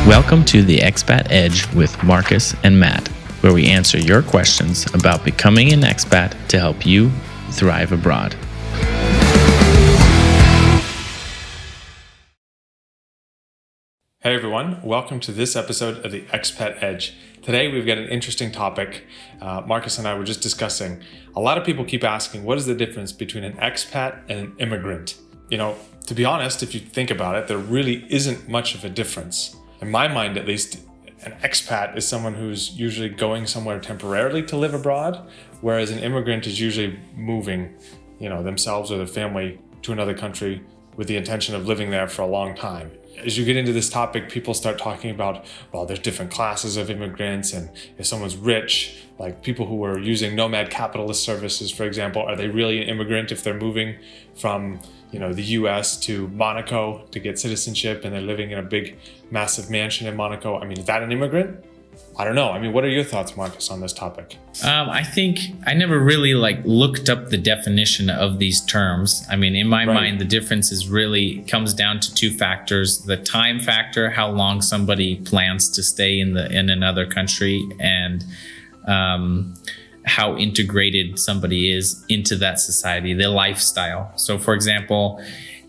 Welcome to the Expat Edge with Marcus and Matt, where we answer your questions about becoming an expat to help you thrive abroad. Hey everyone, welcome to this episode of the Expat Edge. Today we've got an interesting topic. Marcus and I were just discussing. A lot of people keep asking, what is the difference between an expat and an immigrant? You know, to be honest, if you think about it, there really isn't much of a difference. In my mind, at least, an expat is someone who's usually going somewhere temporarily to live abroad, whereas an immigrant is usually moving, themselves or their family to another country with the intention of living there for a long time. As you get into this topic, people start talking about, well, there's different classes of immigrants, and if someone's rich, like people who are using nomad capitalist services, for example, are they really an immigrant if they're moving from, the US to Monaco to get citizenship and they're living in a big, massive mansion in Monaco? I mean, is that an immigrant? I don't know. I mean, what are your thoughts, Marcus, on this topic? I think I never really looked up the definition of these terms. I mean, in my mind, the difference is really comes down to two factors: the time factor, how long somebody plans to stay in another country, and how integrated somebody is into that society, their lifestyle. So, for example,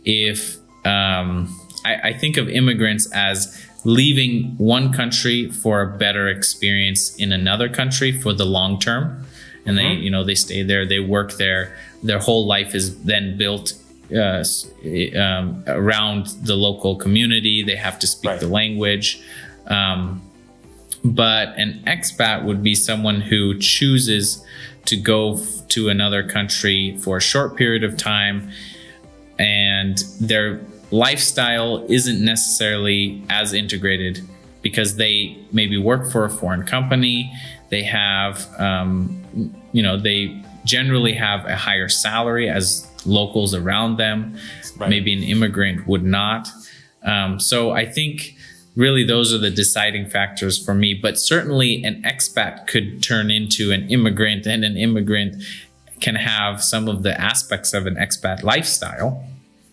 if I think of immigrants as leaving one country for a better experience in another country for the long term, and they stay there, they work there, their whole life is then built around the local community. They have to speak the language. But an expat would be someone who chooses to go to another country for a short period of time, and their lifestyle isn't necessarily as integrated because they maybe work for a foreign company. They have, they generally have a higher salary as locals around them. Maybe an immigrant would not. So I think really those are the deciding factors for me. But certainly an expat could turn into an immigrant, and an immigrant can have some of the aspects of an expat lifestyle.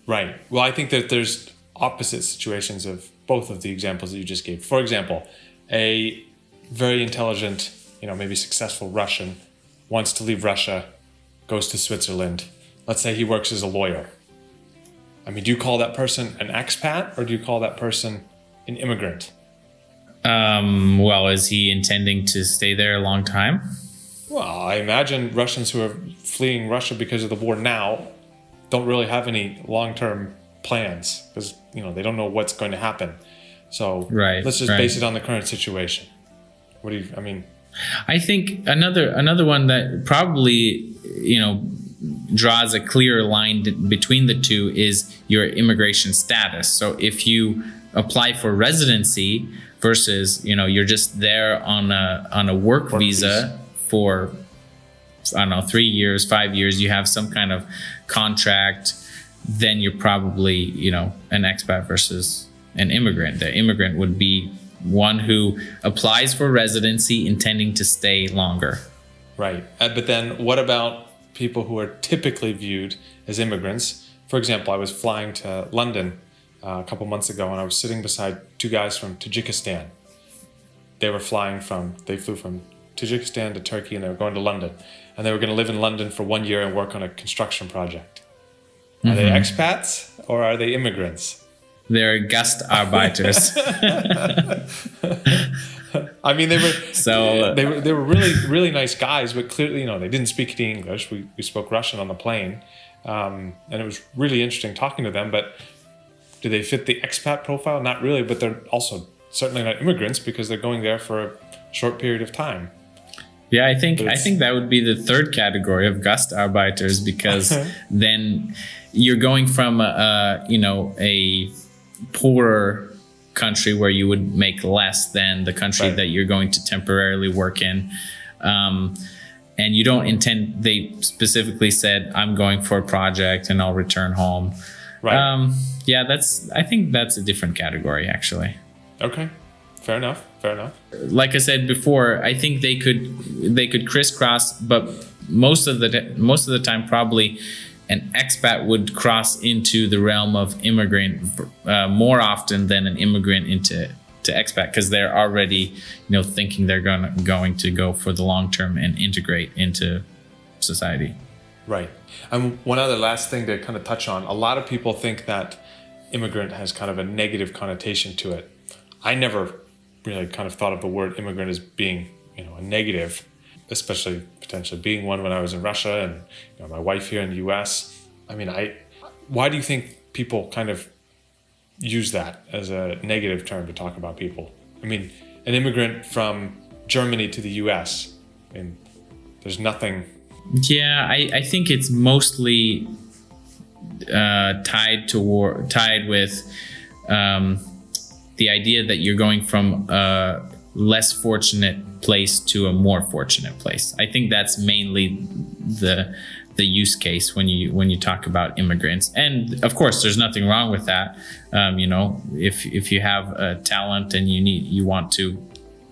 Right. Well, I think that there's opposite situations of both of the examples that you just gave. For example, a very intelligent, maybe successful Russian wants to leave Russia, goes to Switzerland. Let's say he works as a lawyer. I mean, do you call that person an expat, or do you call that person an immigrant? Well, is he intending to stay there a long time? Well, I imagine Russians who are fleeing Russia because of the war now don't really have any long-term plans because, they don't know what's going to happen. So let's just base it on the current situation. I think another one that probably, draws a clear line between the two is your immigration status. So if you apply for residency versus, you're just there on a work visa for, 3 years, 5 years, you have some kind of contract, then you're probably, an expat versus an immigrant. The immigrant would be one who applies for residency intending to stay longer. Right. But then what about people who are typically viewed as immigrants? For example, I was flying to London a couple months ago, and I was sitting beside two guys from Tajikistan. They flew from Tajikistan to Turkey, and they were going to London. And they were going to live in London for 1 year and work on a construction project. Are they expats or are they immigrants? They're Gastarbeiters. I mean, they were really, really nice guys, but clearly, they didn't speak any English. We spoke Russian on the plane. And it was really interesting talking to them, but do they fit the expat profile? Not really, but they're also certainly not immigrants because they're going there for a short period of time. Yeah, I think that would be the third category of Gastarbeiters, because then you're going from a poorer country where you would make less than the country that you're going to temporarily work in. And you don't intend, they specifically said, I'm going for a project and I'll return home. Right. I think that's a different category, actually. Okay. Fair enough. Like I said before, I think they could crisscross, but most of the time, probably an expat would cross into the realm of immigrant more often than an immigrant into to expat because they're already, thinking they're going to go for the long term and integrate into society. Right. And one other last thing to kind of touch on, a lot of people think that immigrant has kind of a negative connotation to it. I never really kind of thought of the word immigrant as being, a negative, especially potentially being one when I was in Russia and my wife here in the US. I mean, why do you think people kind of use that as a negative term to talk about people? I mean, an immigrant from Germany to the US, I mean, there's nothing. Yeah, I think it's mostly tied with the idea that you're going from a less fortunate place to a more fortunate place. I think that's mainly the use case when you talk about immigrants. And of course, there's nothing wrong with that. If you have a talent and you want to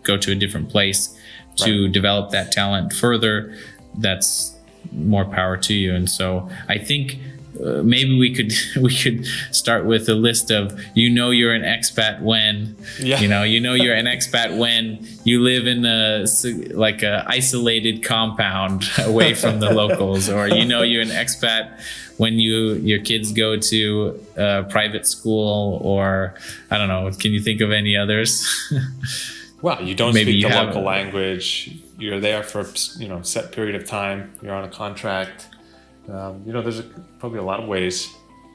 go to a different place to develop that talent further, that's more power to you. And so I think maybe we could start with a list of you're an expat when you're an expat when you live in a isolated compound away from the locals, or you're an expat when your kids go to a private school, or I don't know, can you think of any others? Well, you don't speak the local language. You're there for set period of time. You're on a contract. There's probably a lot of ways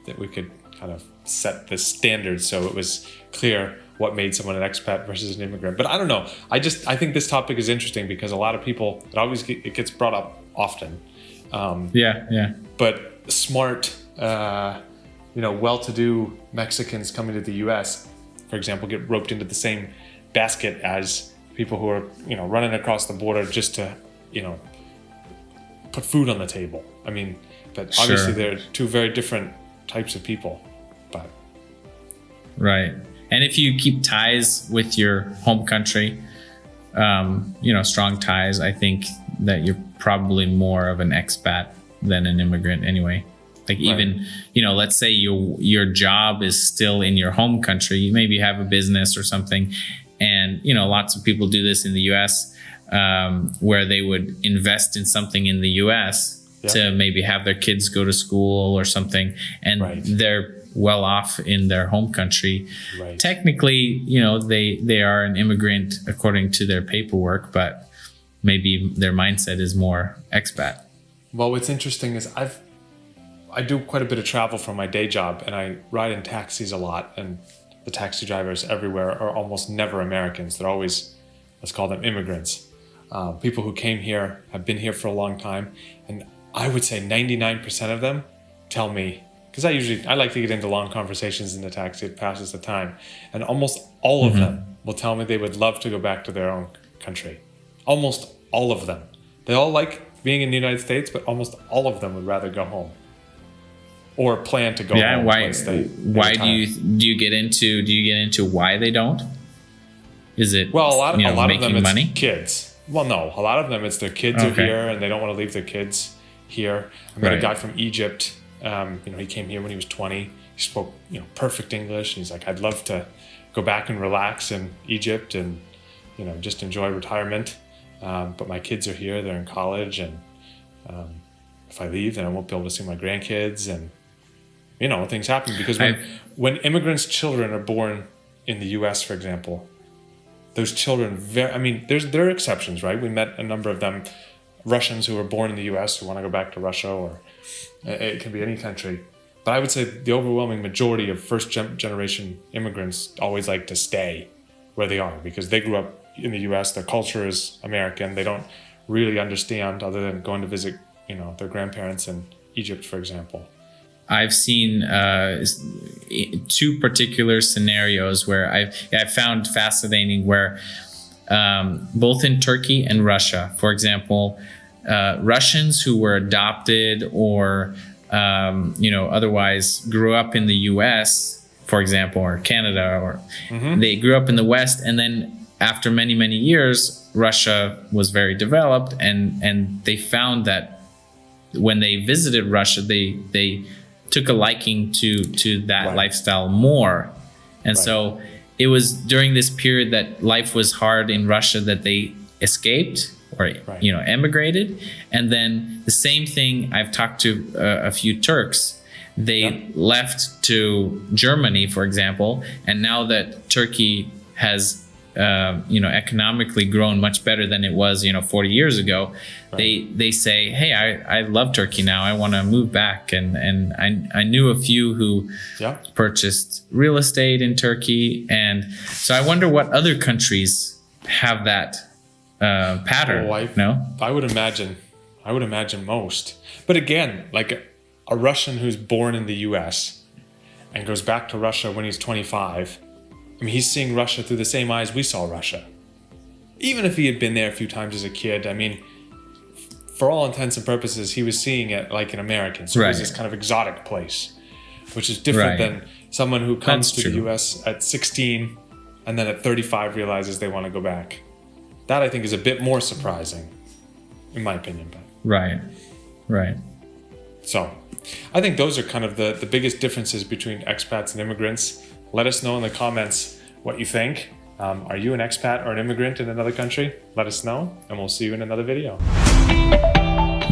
that we could kind of set the standard so it was clear what made someone an expat versus an immigrant. But I don't know. I think this topic is interesting because a lot of people, it gets brought up often. But smart, well-to-do Mexicans coming to the U.S., for example, get roped into the same basket as people who are, running across the border just to, put food on the table. I mean, but obviously they're two very different types of people. But right. And if you keep ties with your home country, strong ties, I think that you're probably more of an expat than an immigrant anyway. Like even, let's say your job is still in your home country, you maybe have a business or something. And, lots of people do this in the US, where they would invest in something in the US to maybe have their kids go to school or something. And they're well off in their home country. Right. Technically, they are an immigrant according to their paperwork, but maybe their mindset is more expat. Well, what's interesting is I do quite a bit of travel for my day job, and I ride in taxis a lot, and the taxi drivers everywhere are almost never Americans. They're always, let's call them immigrants. People who came here, have been here for a long time. And I would say 99% of them tell me, because I like to get into long conversations in the taxi, it passes the time. And almost all of them will tell me they would love to go back to their own country. Almost all of them. They all like being in the United States, but almost all of them would rather go home. Or plan to go home. Why do you get into why they don't? Is it a lot of them it's money? Kids. Well, no, a lot of them it's their kids are here and they don't want to leave their kids here. I met a guy from Egypt. He came here when he was 20. He spoke perfect English. And he's like, I'd love to go back and relax in Egypt and just enjoy retirement. But my kids are here. They're in college, and if I leave, then I won't be able to see my grandkids. And things happen because when immigrants' children are born in the U.S., for example, those children, there are exceptions, right? We met a number of them, Russians who were born in the U.S. who want to go back to Russia, or it can be any country. But I would say the overwhelming majority of first-generation immigrants always like to stay where they are because they grew up in the U.S., their culture is American. They don't really understand other than going to visit, their grandparents in Egypt, for example. I've seen two particular scenarios where I found fascinating where both in Turkey and Russia, for example, Russians who were adopted or otherwise grew up in the U.S., for example, or Canada, or they grew up in the West, and then after many, many years, Russia was very developed, and they found that when they visited Russia, they took a liking to that lifestyle more. And so it was during this period that life was hard in Russia that they escaped or emigrated. And then the same thing, I've talked to a few Turks. They left to Germany, for example, and now that Turkey has economically grown much better than it was 40 years ago, they say, hey, I love Turkey now, I want to move back. And I knew a few who purchased real estate in Turkey. And so I wonder what other countries have that pattern. I would imagine most. But again, like a Russian who's born in the US and goes back to Russia when he's 25, I mean, he's seeing Russia through the same eyes we saw Russia. Even if he had been there a few times as a kid, I mean, for all intents and purposes, he was seeing it like an American. So it was this kind of exotic place, which is different than someone who comes to the US at 16 and then at 35 realizes they want to go back. That, I think, is a bit more surprising, in my opinion. Right. So I think those are kind of the biggest differences between expats and immigrants. Let us know in the comments what you think. Are you an expat or an immigrant in another country? Let us know, and we'll see you in another video.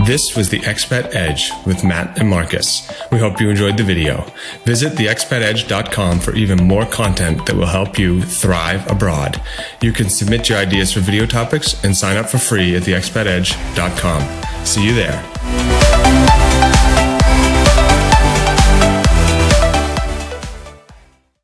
This was the Expat Edge with Matt and Marcus. We hope you enjoyed the video. Visit theexpatedge.com for even more content that will help you thrive abroad. You can submit your ideas for video topics and sign up for free at theexpatedge.com. See you there.